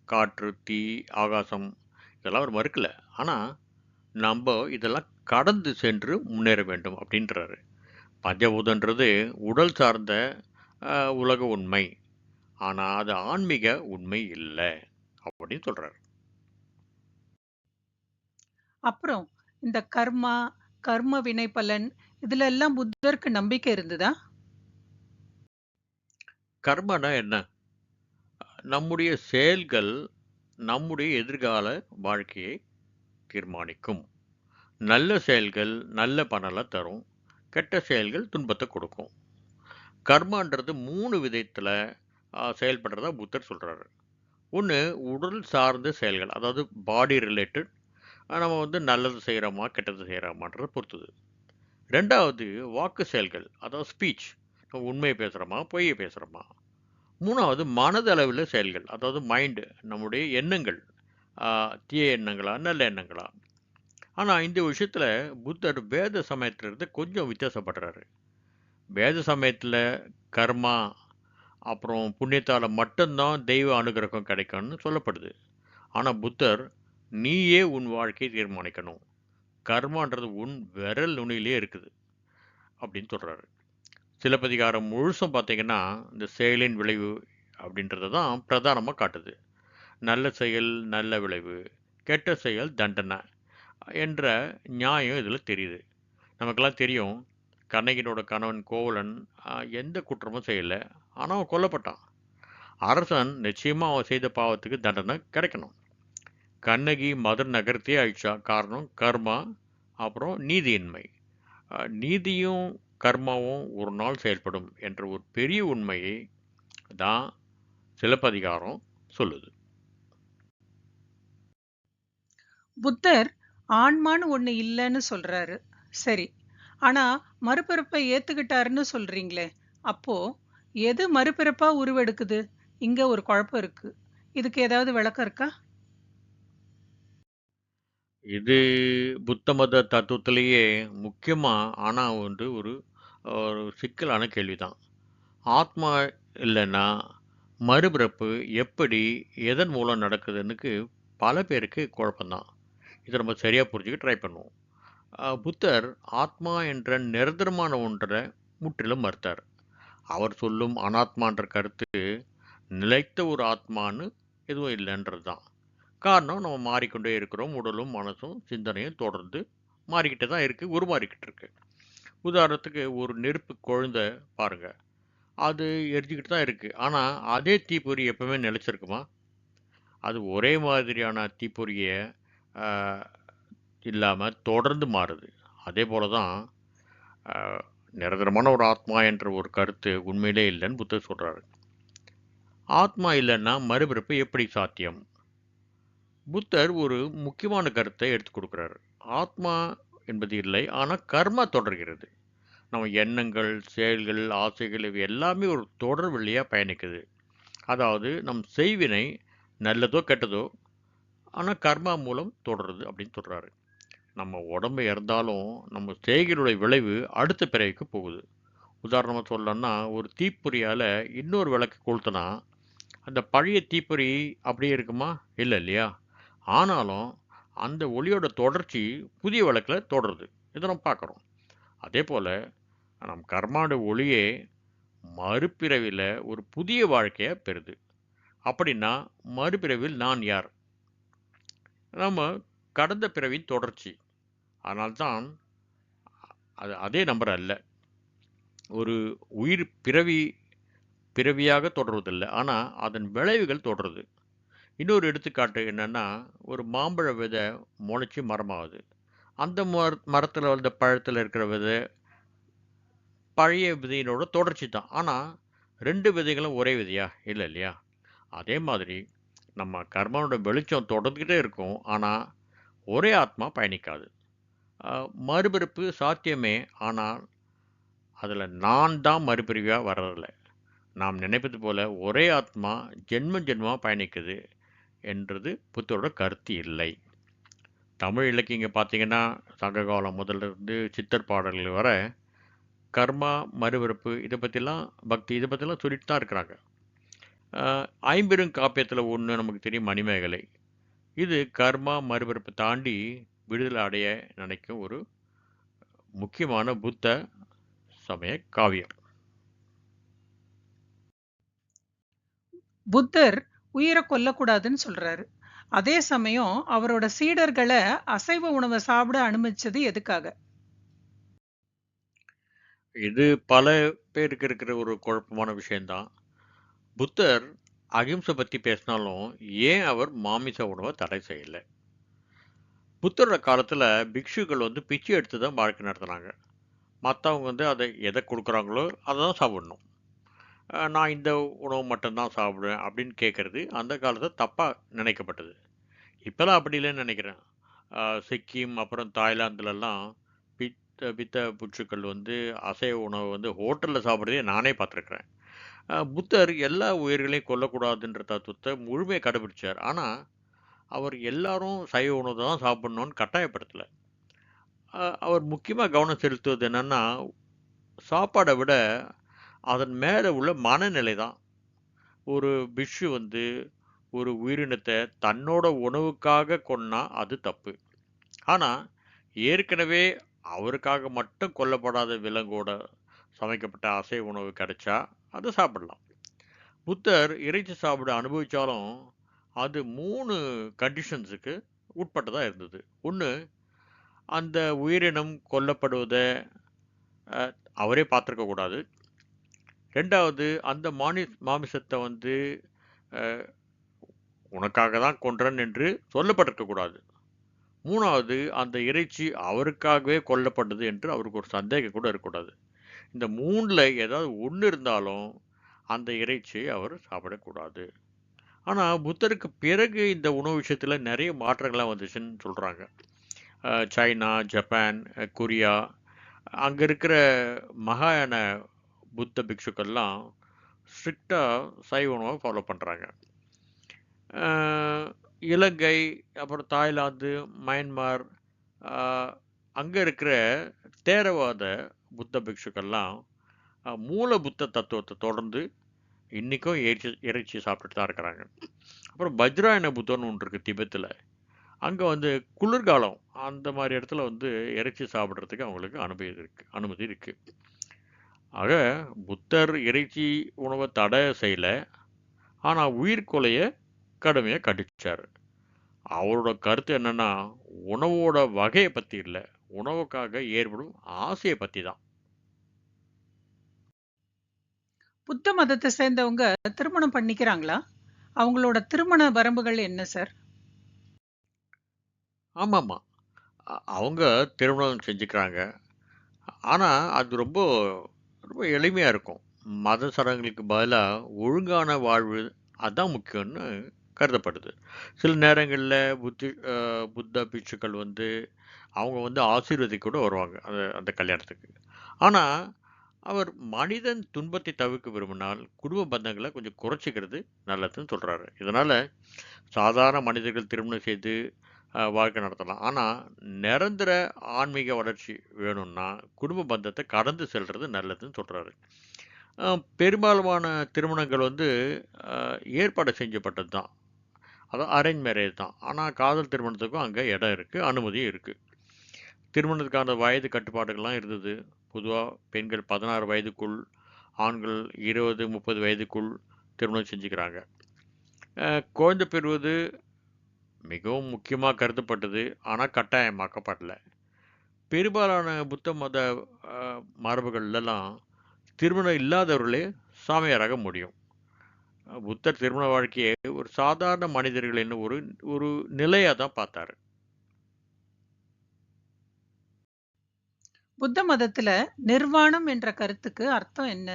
காற்று, தீ, ஆகாசம் இதெல்லாம் அவர் மறுக்கல. ஆனால் நம்ம இதெல்லாம் கடந்து சென்று முன்னேற வேண்டும் அப்படின்றாரு. பஞ்சபூதன்றது உடல் சார்ந்த உலக உண்மை, ஆனால் அது ஆன்மீக உண்மை இல்லை அப்படின்னு சொல்றாரு. அப்புறம் இந்த கர்மா, கர்ம வினை பலன் இதுல எல்லாம் புத்தருக்கு நம்பிக்கை இருந்ததா? கர்மனா என்ன? நம்முடைய செயல்கள் நம்முடைய எதிர்கால வாழ்க்கையை தீர்மானிக்கும். நல்ல செயல்கள் நல்ல பலனை தரும், கெட்ட செயல்கள் துன்பத்தை கொடுக்கும். கர்மான்றது 3 விதத்தில் செயல்படுறதா புத்தர் சொல்கிறாரு. ஒன்று உடல் சார்ந்த செயல்கள், அதாவது பாடி ரிலேட்டட், நம்ம நல்லது செய்கிறோமா கெட்டது செய்கிறோமான்றதை பொறுத்தது. ரெண்டாவது வாக்கு செயல்கள், அதாவது ஸ்பீச், உண்மையை பேசுகிறோமா பொய்யை பேசுகிறோமா. மூணாவது மனதளவில் செயல்கள், அதாவது மைண்டு, நம்முடைய எண்ணங்கள், தீய எண்ணங்களா நல்ல எண்ணங்களா. ஆனால் இந்த விஷயத்தில் புத்தர் வேத சமயத்திலிருந்து கொஞ்சம் வித்தியாசப்படுறாரு. வேத சமயத்தில் கர்மா அப்புறம் புண்ணியத்தால் மட்டும்தான் தெய்வ அனுகிரகம் கிடைக்கும்னு சொல்லப்படுது. ஆனால் புத்தர் நீயே உன் வாழ்க்கையை தீர்மானிக்கணும், கர்மான்றது உன் விரல் நுனியிலே இருக்குது அப்படின்னு சொல்கிறாரு. சிலப்பதிகாரம் முழுசும் பார்த்தீங்கன்னா இந்த செயலின் விளைவு அப்படின்றத தான் பிரதானமாக காட்டுது. நல்ல செயல் நல்ல விளைவு, கெட்ட செயல் தண்டனை என்ற நியாயம் இதில் தெரியுது. நமக்கெல்லாம் தெரியும், கண்ணகியோட கணவன் கோவலன் எந்த குற்றமும் செய்யலை, ஆனால் அவன் கொல்லப்பட்டான். அரசன் நிச்சயமாக அவன் செய்த பாவத்துக்கு தண்டனை கிடைக்கணும். கண்ணகி மதுரை நகரத்தையே அழிச்சா, காரணம் கர்மா அப்புறம் நீதியின்மை. நீதியும் கர்மாவும் ஒரு நாள் செயல்படும் என்ற ஒரு பெரிய உண்மையை தான் சிலப்பதிகாரம் சொல்லுது. புத்தர் ஆன்மான்னு ஒண்ணு இல்லைன்னு சொல்றாரு, சரி. ஆனா மறுபிறப்பை ஏத்துக்கிட்டாருன்னு சொல்றீங்களே, அப்போ எது மறுபிறப்பா உருவெடுக்குது? இங்க ஒரு குழப்பம் இருக்கு. இதுக்கு ஏதாவது விளக்கம் இருக்கா? இது புத்த மத தத்துவத்திலேயே முக்கியமாக ஆனால் ஒரு ஒரு சிக்கலான கேள்விதான். ஆத்மா இல்லைன்னா மறுபிறப்பு எப்படி எதன் மூலம் நடக்குதுன்னு பல பேருக்கு குழப்பம்தான். இதை நம்ம சரியாக புரிஞ்சுக்க ட்ரை பண்ணுவோம். புத்தர் ஆத்மா என்ற நிரந்தரமான ஒன்றை முற்றிலும் மறுத்தார். அவர் சொல்லும் அனாத்மான்ற கருத்து நிலைத்த ஒரு ஆத்மான்னு எதுவும் இல்லைன்றது தான். காரணம், நம்ம மாறிக்கொண்டே இருக்கிறோம். உடலும் மனசும் சிந்தனையும் தொடர்ந்து மாறிக்கிட்டே தான் இருக்குது, உருமாறிக்கிட்டு இருக்கு. உதாரணத்துக்கு ஒரு நெருப்பு குழந்தை பாருங்கள், அது எரிஞ்சிக்கிட்டு தான் இருக்குது. ஆனால் அதே தீப்பொறி எப்பவுமே நிலச்சிருக்குமா? அது ஒரே மாதிரியான தீப்பொறியை இல்லாமல் தொடர்ந்து மாறுது. அதே போல தான் நிரந்தரமான ஒரு ஆத்மா என்ற ஒரு கருத்து உண்மையிலே இல்லைன்னு புத்தர் சொல்கிறாரு. ஆத்மா இல்லைன்னா மறுபிறப்பு எப்படி சாத்தியம்? புத்தர் ஒரு முக்கியமான கருத்தை எடுத்து கொடுக்குறாரு. ஆத்மா என்பது இல்லை, ஆனால் கர்மா தொடர்கிறது. நம்ம எண்ணங்கள், செயல்கள், ஆசைகள் இவை எல்லாமே ஒரு தொடர் வழியாக பயணிக்குது. அதாவது நம் செய்வினை நல்லதோ கெட்டதோ, ஆனால் கர்மா மூலம் தொடருது அப்படின்னு சொல்கிறாரு. நம்ம உடம்பு இறந்தாலும் நம்ம செய்கையுடைய விளைவு அடுத்த பிறவிக்கு போகுது. உதாரணமாக சொல்லணும்னா, ஒரு தீப்பொறியால் இன்னொரு விளக்கு கொளுத்துனா அந்த பழைய தீப்பொறி அப்படியே இருக்குமா? இல்லை இல்லையா? ஆனாலும் அந்த ஒளியோட தொடர்ச்சி புதிய விளக்கில் தொடருது. இதை நம்ம பார்க்குறோம். அதே போல் நம் கர்மாவோட ஒளியே மறுபிறவியில் ஒரு புதிய வாழ்க்கையை பெறுது. அப்படின்னா மறுபிறவில் நான் யார்? நம்ம கடந்த பிறவின் தொடர்ச்சி. அதனால்தான் அது அதே நம்பர் அல்ல. ஒரு உயிர் பிறவியாக தொடர்வதில்லை, ஆனால் அதன் விளைவுகள் தொடருது. இன்னொரு எடுத்துக்காட்டு என்னன்னா, ஒரு மாம்பழ விதை முளைச்சி மரமாகுது. அந்த மரத்தில் வந்த பழத்தில் இருக்கிற விதை பழைய விதையினோட தொடர்ச்சி தான். ஆனால் ரெண்டு விதைகளும் ஒரே விதையா? இல்லை இல்லையா? அதே மாதிரி நம்ம கர்மாவோட வெளிச்சம் தொடர்ந்துக்கிட்டே இருக்கும், ஆனால் ஒரே ஆத்மா பயணிக்காது. மறுபிறப்பு சாத்தியமே, ஆனால் அதில் நான் தான் மறுபிறவியாக வர்றதில்ல. நாம் நினைப்பது போல ஒரே ஆத்மா ஜென்ம ஜென்மமாக பயணிக்குது என்றது புத்தரோட கருத்து இல்லை. தமிழ் இலக்கியங்க பார்த்தீங்கன்னா, சங்க காலம் முதல்ல இருந்து சித்தர் பாடல்கள் வர கர்மா, மறுபிறப்பு இதை பற்றிலாம் பக்தி இதை பற்றிலாம் சொல்லிட்டு தான் இருக்கிறாங்க. ஐம்பெரும் காப்பியத்தில் ஒன்று நமக்கு தெரியும், மணிமேகலை. இது கர்மா மறுபிறப்பு தாண்டி விடுதலை அடைய நினைக்கும் ஒரு முக்கியமான புத்த சமய காவியம். புத்தர் உயிரை கொல்லக்கூடாதுன்னு சொல்றாரு. அதே சமயம் அவரோட சீடர்களை அசைவ உணவை சாப்பிட அனுமதிச்சது எதுக்காக? இது பல பேருக்கு இருக்கிற ஒரு குழப்பமான விஷயம்தான். புத்தர் அகிம்சை பற்றி பேசினாலும் ஏன் அவர் மாமிச உணவை தடை செய்யலை? புத்தரோட காலத்தில் பிக்ஷுக்கள் பிச்சை எடுத்து தான் வாழ்க்கை நடத்துனாங்க. மற்றவங்க அதை எதை கொடுக்குறாங்களோ அதை தான் சாப்பிடணும். நான் இந்த உணவு மட்டும்தான் சாப்பிடுவேன் அப்படின்னு கேட்குறது அந்த காலத்தில் தப்பாக நினைக்கப்பட்டது. இப்போலாம் அப்படி இல்லைன்னு நினைக்கிறேன். சிக்கிம் அப்புறம் தாய்லாந்துலலாம் பித்த புற்றுக்கள் அசைவ உணவு ஹோட்டலில் சாப்பிட்றதே நானே பார்த்துருக்குறேன். புத்தர் எல்லா உயிர்களையும் கொல்லக்கூடாதுன்ற தத்துவத்தை முழுமையாக கடைபிடிச்சார். ஆனால் அவர் எல்லாரும் சைவ உணவு தான் சாப்பிடணும்னு கட்டாயப்படுத்தலை. அவர் முக்கியமாக கவனம் செலுத்துவது என்னென்னா, சாப்பாடை விட அதன் மேலே உள்ள மனநிலை தான். ஒரு பிக்ஷு ஒரு உயிரினத்தை தன்னோட உணவுக்காக கொன்னா அது தப்பு. ஆனால் ஏற்கனவே அவருக்காக மட்டும் கொல்லப்படாத விலங்கோட சமைக்கப்பட்ட அசைவ உணவு கிடைச்சா அதை சாப்பிடலாம். புத்தர் இறைச்சி சாப்பிட அனுபவித்தாலும் அது 3 கண்டிஷன்ஸுக்கு உட்பட்டதாக இருந்தது. ஒன்று, அந்த உயிரினம் கொல்லப்படுவதை அவரே பார்த்துருக்கக்கூடாது. ரெண்டாவது, அந்த மாமிசத்தை உனக்காக தான் கொன்றன் என்று சொல்லப்பட்டிருக்கக்கூடாது. மூணாவது, அந்த இறைச்சி அவருக்காகவே கொல்லப்பட்டது என்று அவருக்கு ஒரு சந்தேகம் கூட இருக்கக்கூடாது. இந்த 3ல் ஏதாவது ஒன்று இருந்தாலும் அந்த இறைச்சியை அவர் சாப்பிடக்கூடாது. ஆனால் புத்தருக்கு பிறகு இந்த உணவு விஷயத்தில் நிறைய மாற்றங்கள்லாம் வந்துச்சுன்னு சொல்கிறாங்க. சைனா, ஜப்பான், கொரியா அங்கே இருக்கிற மகாயான புத்த பிக்ஷுக்கள்லாம் ஸ்ட்ரிக்டாக சைவ உணவை ஃபாலோ பண்ணுறாங்க. இலங்கை, அப்புறம் தாய்லாந்து, மயன்மார் அங்கே இருக்கிற தேரவாத புத்த பிக்ஷுக்கள்லாம் மூல புத்த தத்துவத்தை தொடர்ந்து இன்றைக்கும் இறைச்சி சாப்பிட்டுட்டு தான் இருக்கிறாங்க. அப்புறம் வஜ்ராயன புத்தன்னு ஒன்று இருக்குது திபெத்தில். அங்கே குளிர்காலம் அந்த மாதிரி இடத்துல இறைச்சி சாப்பிட்றதுக்கு அவங்களுக்கு அனுமதி இருக்குது. ஆக புத்தர் இறைச்சி உணவை தடை செய்யலை, ஆனால் உயிர்கொலையை கடுமையாக கண்டிச்சார். அவரோட கருத்து என்னன்னா, உணவோட வகையை பற்றி இல்லை, உணவுக்காக ஏற்படும் ஆசையை பற்றி தான். புத்த மதத்தை சேர்ந்தவங்க திருமணம் பண்ணிக்கிறாங்களா? அவங்களோட திருமண வரம்புகள் என்ன சார்? ஆமாமா. அவங்க திருமணம் செஞ்சுக்கிறாங்க. ஆனா, அது ரொம்ப ரொம்ப எளிமையா இருக்கும். மத சடங்குகளுக்கு பதிலா ஒழுங்கான வாழ்வு அதான் முக்கியம்னு கருதப்படுது. சில நேரங்கள்ல புத்த பிட்சுக்கள் வந்து அவங்க வந்து ஆசீர்வதிக்க கூட வருவாங்க. அந்த அந்த கல்யாணத்துக்கு. ஆனா, அவர் மனிதன் துன்பத்தை தவிர்க்க விரும்பினால், குடும்ப பந்தங்கள கொஞ்சம் குறைச்சுக்கிறது நல்லதுன்னு சொல்றாரு. இதனால சாதாரண மனிதர்கள் திருமணம் செய்து வாழ்க்கை நடத்தலாம். ஆனா, நிரந்தர ஆன்மீக வளர்ச்சி வேணும்னா, குடும்ப பந்தத்த கடந்து செல்றது நல்லதுன்னு சொல்றாரு. அ பெரும்பாலான திருமணங்கள் வந்து அ ஏற்பாடு செஞ்சப்பட்டது தான். அதான் அரேஞ்ச் மேரேஜ் தான். ஆனா, காதல் திருமணத்துக்கும் அங்க இடம் இருக்கு, அனுமதியும் இருக்கு. திருமணத்துக்கான வயது கட்டுப்பாடுகள்லாம் இருந்தது. பொதுவா பெண்கள் 16 வயதுக்குள், ஆண்கள் 20, 30 வயதுக்குள் திருமணம் செஞ்சுக்கிறாங்க. குழந்தை பெறுவது மிகவும் முக்கியமா கருதப்பட்டது. ஆனா, கட்டாயமாக்கப்படல. பெரும்பாலான புத்த மத அ மரபுகள்லலாம் திருமணம் இல்லாதவர்களே சாமியாராக முடியும். புத்தர் திருமண வாழ்க்கையை ஒரு சாதாரண மனிதர்களின் ஒரு ஒரு நிலையா தான் பார்த்தாரு. புத்த மதத்துல நிர்வாணம் என்ற கருத்துக்கு அர்த்தம் என்ன?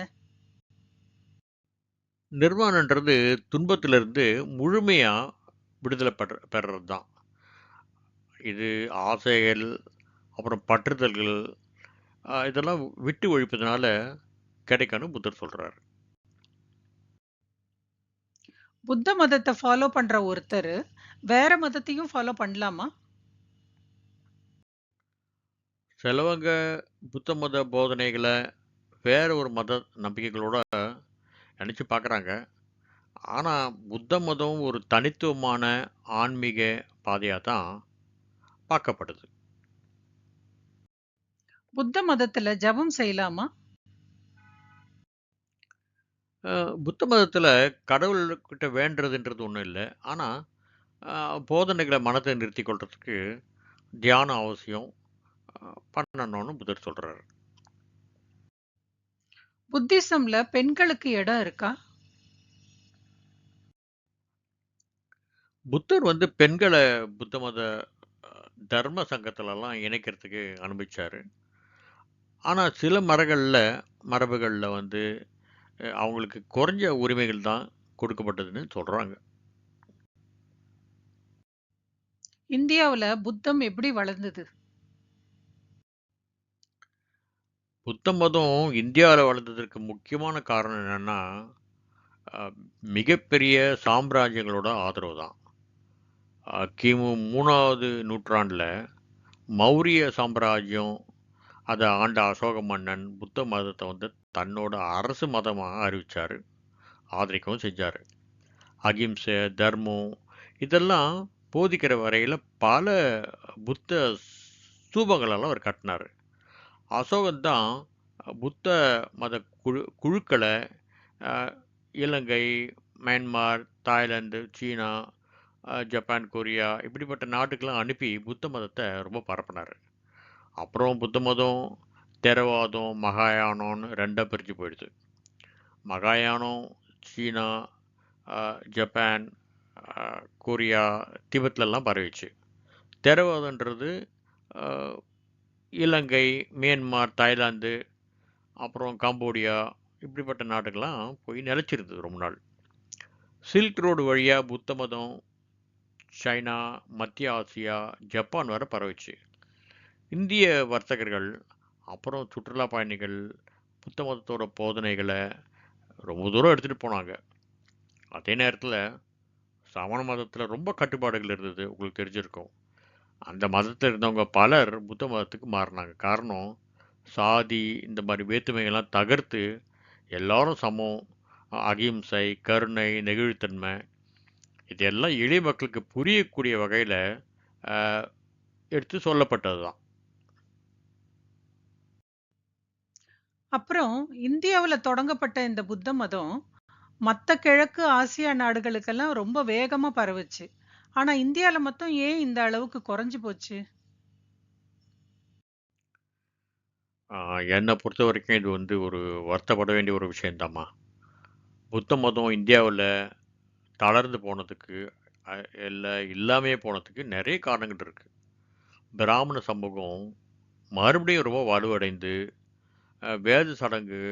நிர்வாணன்றது துன்பத்திலிருந்து முழுமையா விடுதலை பெறுறது தான். இது ஆசைகள், அப்புறம் பற்றுதல்கள் இதெல்லாம் விட்டு ஒழிப்பதனால கிடைக்கும்னு புத்தர் சொல்றாரு. புத்த மதத்தை ஃபாலோ பண்ற ஒருத்தர் வேற மதத்தையும் ஃபாலோ பண்ணலாமா? சிலவங்க புத்த மத போதனைகள வேற ஒரு மத நம்பிக்கைகளோட நினைச்சு பார்க்குறாங்க. ஆனா, புத்த மதம் ஒரு தனித்துவமான ஆன்மீக பாதையா தான் பார்க்கப்படுது. புத்த மதத்துல ஜெபம் செய்யலாமா? அ புத்த மதத்துல கடவுள்கிட்ட வேண்டுறதுன்றது ஒண்ணும் இல்ல. ஆனா, அ போதனைகள மனத நிறுத்திக் கொள்றதுக்கு தியானம் அவசியம். பண்ணணும்னு புத்தர் சொல்றாரு. புத்திசம்ல பெண்களுக்கு இடம் இருக்கா? புத்தர் வந்து பெண்கள புத்த மத தர்ம சங்கத்துலலாம் இணைக்கிறதுக்கு அனுமதிச்சாரு. ஆனா, சில மரபுகள்ல வந்து அவங்களுக்கு குறைஞ்ச உரிமைகள் தான் கொடுக்கப்பட்டதுன்னு சொல்றாங்க. இந்தியாவுல புத்தம் எப்படி வளர்ந்தது? புத்த மதம் இந்தியாவுல வளர்ந்ததற்கு முக்கியமான காரணம் என்னன்னா, அ மிகப்பெரிய சாம்ராஜ்யங்களோட ஆதரவு தான். கிமு 3வது நூற்றாண்டுல மௌரிய சாம்ராஜ்யம் அத ஆண்ட அசோக மன்னன் புத்த மதத்த வந்து தன்னோட அரசு மதமா அறிவிச்சாரு. ஆதரிக்கவும் செஞ்சாரு. அகிம்சை, தர்மம் இதெல்லாம் போதிக்கிற வரையில பல புத்த ஸ்தூபங்களெல்லாம் அவர் கட்டினாரு. அசோகன் தான் புத்த மத குழுக்கள அ இலங்கை, மியான்மார், தாய்லாந்து, சீனா, ஜப்பான், கொரியா இப்படிப்பட்ட நாட்டுக்கெல்லாம் அனுப்பி புத்த மதத்த ரொம்ப பரப்புனாரு. அப்புறம் புத்த மதம் தேரவாதம், மகாயானம்னு 2ஆ பிரிஞ்சு போயிடுது. மகாயானம் சீனா, அ ஜப்பான், அ கொரியா, திபெத்லலாம் பரவிச்சு. தேரவாதன்றது அ இலங்கை, மியான்மார், தாய்லாந்து, அப்புறம் காம்போடியா இப்படிப்பட்ட நாட்டுக்கெல்லாம் போய் நிலைச்சிருந்தது ரொம்ப நாள். சில்க் ரோடு வழியா புத்த மதம் சைனா, மத்திய ஆசியா, ஜப்பான் வரை பரவுச்சு. இந்திய வர்த்தகர்கள், அப்புறம் சுற்றுலா பயணிகள் புத்த மதத்தோட போதனைகள ரொம்ப தூரம் எடுத்துட்டு போனாங்க. அதே நேரத்துல சமண மதத்துல ரொம்ப கட்டுப்பாடுகள் இருந்தது. உங்களுக்கு தெரிஞ்சிருக்கும். அந்த மதத்துல இருந்தவங்க பலர் புத்த மதத்துக்கு மாறுனாங்க. காரணம், சாதி இந்த மாரி வேற்றுமைகள்லாம் தகர்த்து எல்லாரும் சமம், அகிம்சை, கருணை, நெகிழ்வுத்தன்மை இதெல்லாம் எளிய மக்களுக்கு புரியக்கூடிய வகையில அ எடுத்து சொல்லப்பட்டது தான். அப்புறம் இந்தியாவுல தொடங்கப்பட்ட இந்த புத்த மதம் மத்த கிழக்கு ஆசியா நாடுகளுக்கெல்லாம் ரொம்ப வேகமா பரவுச்சு. ஆனா இந்தியால மட்டும் ஏன் இந்த அளவுக்கு குறைஞ்சு போச்சு? அ என்ன பொறுத்தவரைக்கும் இது வந்து ஒரு வருத்தப்பட வேண்டிய ஒரு விஷயம் தாம்மா. புத்த மதம் இந்தியாவுல தளர்ந்து போனதுக்கு, அ இல்ல இல்லாமயே போனதுக்கு நெறைய காரணங்கள் இருக்கு. பிராமண சமூகம் மறுபடியும் ரொம்ப வலுவடைந்து வேத சடங்கு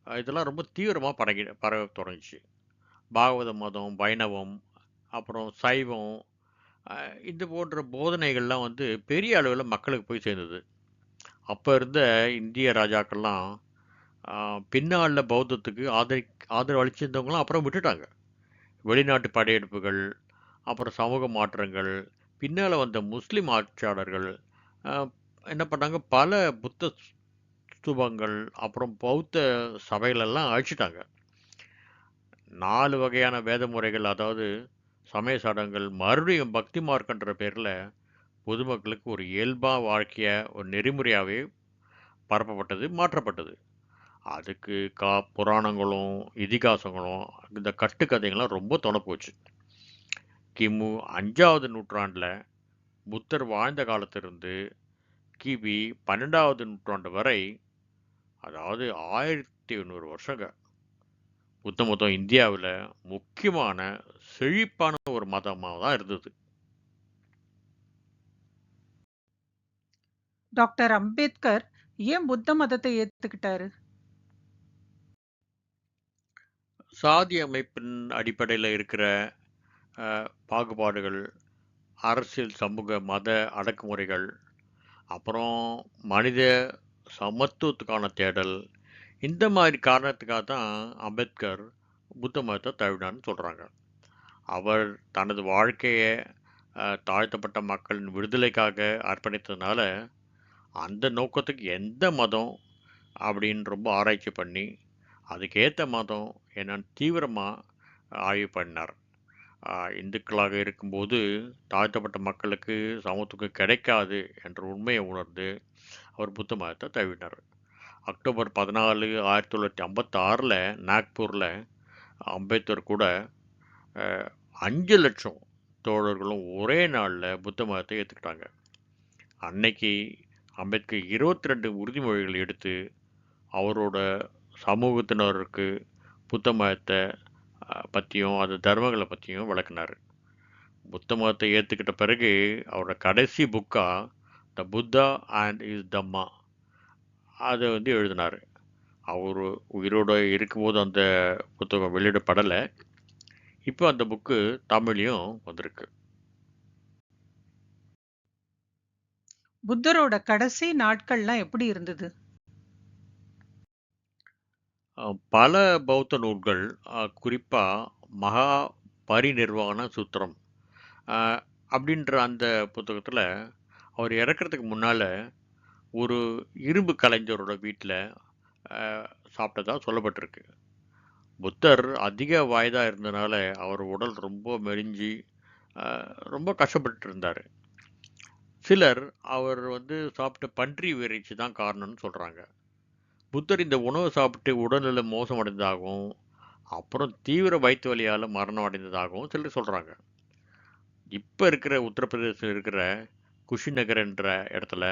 இதெல்லாம் ரொம்ப தீவிரமாக பரவ தொடங்கிச்சு. பாகவத மதம், வைணவம், அப்புறம் சைவம், இது போன்ற போதனைகள்லாம் வந்து பெரிய அளவில் மக்களுக்கு போய் சேர்ந்தது. அப்போ இருந்த இந்திய ராஜாக்கள்லாம் பின்னாளில் பௌத்தத்துக்கு ஆதரவு அளிச்சிருந்தவங்களாம் அப்புறம் விட்டுட்டாங்க. வெளிநாட்டு படையெடுப்புகள், அப்புறம் சமூக மாற்றங்கள், பின்னால் வந்த முஸ்லீம் ஆட்சியாளர்கள் ஆஹ், என்ன பண்ணாங்க, பல புத்த ஸ்தூபங்கள் அப்புறம் பௌத்த சபைகளெல்லாம் அழிச்சிட்டாங்க. 4 வகையான வேத முறைகள், அதாவது சமய சடங்குகள் மறுபடியும் பக்தி மார்க்கன்ற பேரில் பொதுமக்களுக்கு ஒரு இயல்பா வாழ்க்கைய ஒரு நெறிமுறையாகவே பரப்பப்பட்டது, மாற்றப்பட்டது. அதுக்கு புராணங்களும் இதிகாசங்களும் இந்த கட்டுக்கதைகள்லாம் ரொம்ப தொண போச்சு. கிமு 5வது நூற்றாண்டில் புத்தர் வாழ்ந்த காலத்திலிருந்து கிபி 12வது நூற்றாண்டு வரை, அதாவது 1800 வருஷங்க, புத்த மதம் இந்தியாவில் முக்கியமான செழிப்பான ஒரு மதமாக தான் இருந்தது. டாக்டர் அம்பேத்கர் ஏன் புத்த மதத்தை ஏத்துக்கிட்டாரு? சாதி அமைப்பின் அடிப்படையில் இருக்கிற பாகுபாடுகள், அரசியல் சமூக மத அடக்குமுறைகள், அப்புறம் மனித சமத்துவத்துக்கான தேடல், இந்த மாதிரி காரணத்துக்காக தான் அம்பேத்கர் புத்த மதத்தை தழுவினான்னு சொல்கிறாங்க. அவர் தனது வாழ்க்கையை தாழ்த்தப்பட்ட மக்களின் விடுதலைக்காக அர்ப்பணித்ததுனால அந்த நோக்கத்துக்கு எந்த மதம் அப்படின்னு ரொம்ப ஆராய்ச்சி பண்ணி அதுக்கேற்ற மதம் என்னன்னு தீவிரமாக ஆய்வு பண்ணார். இந்துக்களாக இருக்கும்போது தாழ்த்தப்பட்ட மக்களுக்கு சமத்துவம் கிடைக்காது என்ற உண்மையை உணர்ந்து அவர் புத்த மதத்தை தழுவினார். அக்டோபர் 14, 1956 நாக்பூரில் அம்பேத்கர் கூட 5 லட்சம் தோழர்களும் ஒரே நாளில் புத்த மதத்தை ஏற்றுக்கிட்டாங்க. அன்னைக்கு அம்பேத்கர் 22 உறுதிமொழிகள் எடுத்து அவரோட சமூகத்தினருக்கு புத்த மதத்தை பற்றியும் அது தர்மங்களை பற்றியும் விளக்குனார். புத்த மதத்தை ஏற்றுக்கிட்ட பிறகு அவரோட கடைசி புக்காக த புத்தா அண்ட் இஸ் தம்மா அதை வந்து எழுதினார். அவர் உயிரோடு இருக்கும்போது அந்த புத்தகம் வெளியிடப்படலை. இப்போ அந்த புக்கு தமிழ்லையும் வந்திருக்கு. புத்தரோட கடைசி நாட்கள்லாம் எப்படி இருந்தது? பல பௌத்த நூல்கள், குறிப்பாக மகா பரிநிர்வாண சூத்திரம் அப்படின்ற அந்த புத்தகத்தில் அவர் இறக்கிறதுக்கு முன்னால் ஒரு இரும்பு கலைஞரோட வீட்டில் சாப்பிட்டதா சொல்லப்பட்டிருக்கு. புத்தர் அதிக வயதாக இருந்தனால அவர் உடல் ரொம்ப மெலிஞ்சி ரொம்ப கஷ்டப்பட்டு இருந்தார். சிலர் அவர் வந்து சாப்பிட்ட பன்றி இறைச்சி தான் காரணம்னு சொல்கிறாங்க. புத்தர் இந்த உணவை சாப்பிட்டு உடல்நிலை மோசமடைந்ததாகவும் அப்புறம் தீவிர வயிற்று வலியால் மரணம் அடைந்ததாகவும் சிலர் சொல்கிறாங்க. இப்போ இருக்கிற உத்தரப்பிரதேசத்தில் இருக்கிற குஷிநகர் என்ற இடத்துல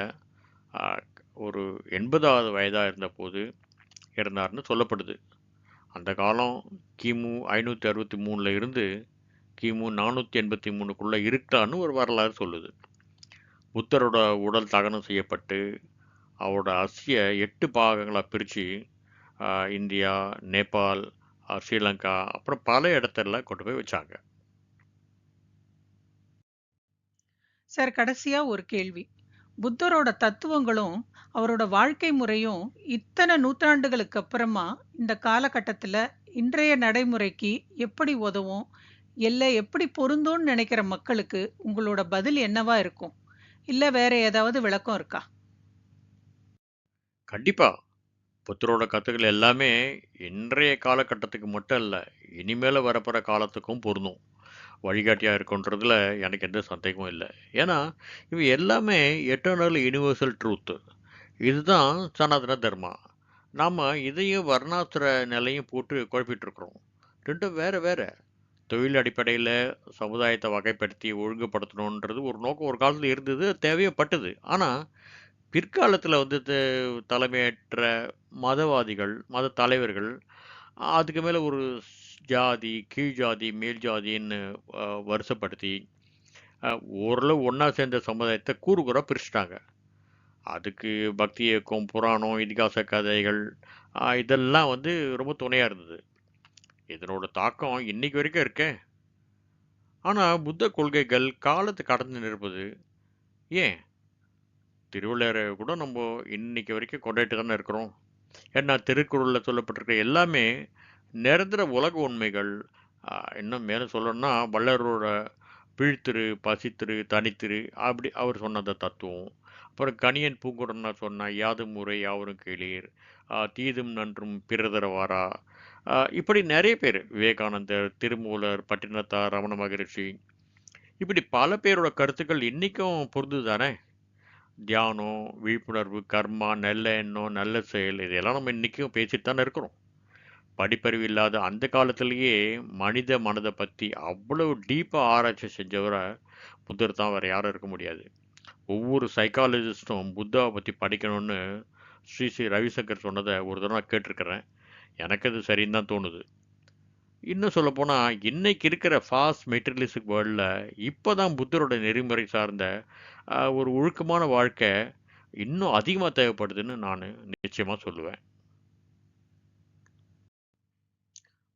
ஒரு 80வது வயதாக இருந்தபோது இறந்தார்னு சொல்லப்படுது. அந்த காலம் கிமு 563 இருந்து கிமு 483 இருக்கான்னு ஒரு வரலாறு சொல்லுது. புத்தரோட உடல் தகனம் செய்யப்பட்டு அவரோட அஸ்தியை 8 பாகங்களாக பிரித்து இந்தியா, நேபாள், ஸ்ரீலங்கா, அப்புறம் பல இடத்துல கொண்டு போய் வச்சாங்க. சார், கடைசியா ஒரு கேள்வி. புத்தரோட தத்துவங்களும் அவரோட வாழ்க்கை முறையும் இத்தனை நூற்றாண்டுகளுக்கு அப்புறமா இந்த காலகட்டத்துல இன்றைய நடைமுறைக்கு எப்படி உதவும், இல்லை எப்படி பொருந்தும்னு நினைக்கிற மக்களுக்கு உங்களோட பதில் என்னவா இருக்கும்? இல்ல வேற ஏதாவது விளக்கம் இருக்கா? கண்டிப்பா புத்தரோட கற்றுகள் எல்லாமே இன்றைய காலகட்டத்துக்கு மட்டும் இல்லை, இனிமேல் வரப்போகிற காலத்துக்கும் பொருந்தும், வழிகாட்டியாக இருக்குன்றதுல எனக்கு எந்த சந்தேகமும் இல்லை. ஏன்னா இவை எல்லாமே எட்டர்னல் யூனிவர்சல் ட்ரூத்து. இதுதான் சனாதன தர்மா. நாம் இதையும் வர்ணாசிர நிலையும் போட்டு குழப்பிட்டுருக்குறோம். ரெண்டும் வேறு வேறு. தொழில் அடிப்படையில் சமுதாயத்தை வகைப்படுத்தி ஒழுங்குபடுத்தணுன்றது ஒரு நோக்கம் ஒரு காலத்தில் இருந்தது, தேவையப்பட்டது. ஆனால் பிற்காலத்தில் வந்து தலைமையேற்ற மதவாதிகள், மத தலைவர்கள் அதுக்கு மேலே ஒரு ஜாதி, கீழ் ஜாதி, மேல் ஜாதின்னு வரிசைப்படுத்தி ஓரளவு ஒன்றா சேர்ந்த சமுதாயத்தை கூறு கூறாக பிரிச்சுட்டாங்க. அதுக்கு பக்தி இயக்கம், புராணம், இதிகாச கதைகள் இதெல்லாம் வந்து ரொம்ப துணையாக இருந்தது. இதனோட தாக்கம் இன்னைக்கு வரைக்கும் இருக்கே. ஆனால் புத்த கொள்கைகள் காலத்தை கடந்து நிற்பது ஏன்? திருவள்ளுவரை கூட நம்ம இன்னைக்கு வரைக்கும் கொண்டாடிட்டு தானே இருக்கிறோம். ஏன்னா திருக்குறளில் சொல்லப்பட்டிருக்க எல்லாமே நிரந்தர உலக உண்மைகள். இன்னும் மேலே சொல்லணும்னா வள்ளலரோட பிழித்திரு, பசித்திரு, தனித்திரு அப்படி அவர் சொன்ன அந்த தத்துவம். அப்புறம் கணியன் பூங்குன்றனார் சொன்ன யாதும் ஊரே யாவரும் கேளீர், தீதும் நன்றும் பிறதர வாரா. இப்படி நிறைய பேர், விவேகானந்தர், திருமூலர், பட்டினத்தார், ரமண மகரிஷி, இப்படி பல பேரோட கருத்துக்கள் இன்னைக்கும் பொருந்துது தானே. தியானம், விழிப்புணர்வு, கர்மா, நல்ல எண்ணம், நல்ல செயல் இதெல்லாம் நம்ம இன்னைக்கும் பேசிட்டு தானே இருக்கிறோம். படிப்பறிவு இல்லாத அந்த காலத்திலேயே மனித மனதை பற்றி அவ்வளவு டீப்பாக ஆராய்ச்சி செஞ்சவரை புத்தர் தான், வேறு யாரும் இருக்க முடியாது. ஒவ்வொரு சைக்காலஜிஸ்ட்டும் புத்தாவை பற்றி படிக்கணும்னு ஸ்ரீ ஸ்ரீ ரவிசங்கர் சொன்னதை ஒரு தடவை நான் கேட்டிருக்கிறேன். எனக்கு அது சரின்னு தான் தோணுது. இன்னும் சொல்லப்போனால் இன்னைக்கு இருக்கிற ஃபாஸ்ட் மெட்டீரியலிஸ்டிக் வேர்ல்டில் இப்போ தான் புத்தரோட நெறிமுறை சார்ந்த ஒரு ஒழுக்கமான வாழ்க்கை இன்னும் அதிகமாக தேவைப்படுதுன்னு நான் நிச்சயமாக சொல்லுவேன்.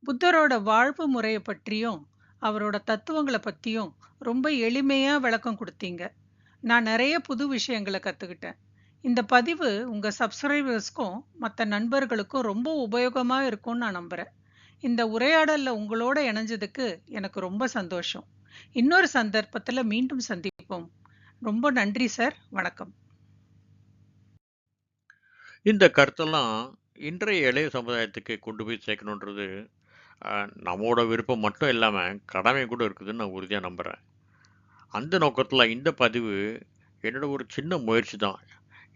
புத்தரோட வாழ்வு முறையை பற்றியும் அவரோட தத்துவங்களை பற்றியும் ரொம்ப எளிமையாக விளக்கம் கொடுத்தீங்க. நான் நிறைய புது விஷயங்களை கற்றுக்கிட்டேன். இந்த பதிவு உங்கள் சப்ஸ்கிரைபர்ஸ்க்கும் மற்ற நண்பர்களுக்கும் ரொம்ப உபயோகமாக இருக்கும்னு நான் நம்புகிறேன். இந்த உரையாடலில் உங்களோட இணைஞ்சதுக்கு எனக்கு ரொம்ப சந்தோஷம். இன்னொரு சந்தர்ப்பத்தில் மீண்டும் சந்திப்போம். ரொம்ப நன்றி சார். வணக்கம். இந்த கருத்தெல்லாம் இன்றைய இளைய சமுதாயத்துக்கு கொண்டு போய் சேர்க்கணுன்றது நம்மோட விருப்பம் மட்டும் இல்லாமல் கடமை கூட இருக்குதுன்னு நான் உறுதியாக நம்புகிறேன். அந்த நோக்கத்தில் இந்த பதிவு என்னோட ஒரு சின்ன முயற்சி தான்,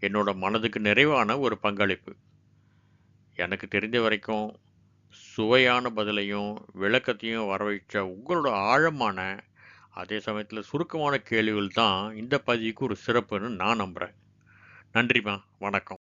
என்னோட மனதுக்கு நிறைவான ஒரு பங்களிப்பு. எனக்கு தெரிஞ்ச வரைக்கும் சுவையான பதிலையும் விளக்கத்தையும் வரவழைச்ச உங்களோட ஆழமான அதே சமயத்தில் சுருக்கமான கேள்விகள் தான் இந்த பதிவுக்கு ஒரு சிறப்புன்னு நான் நம்புகிறேன். நன்றிம்மா. வணக்கம்.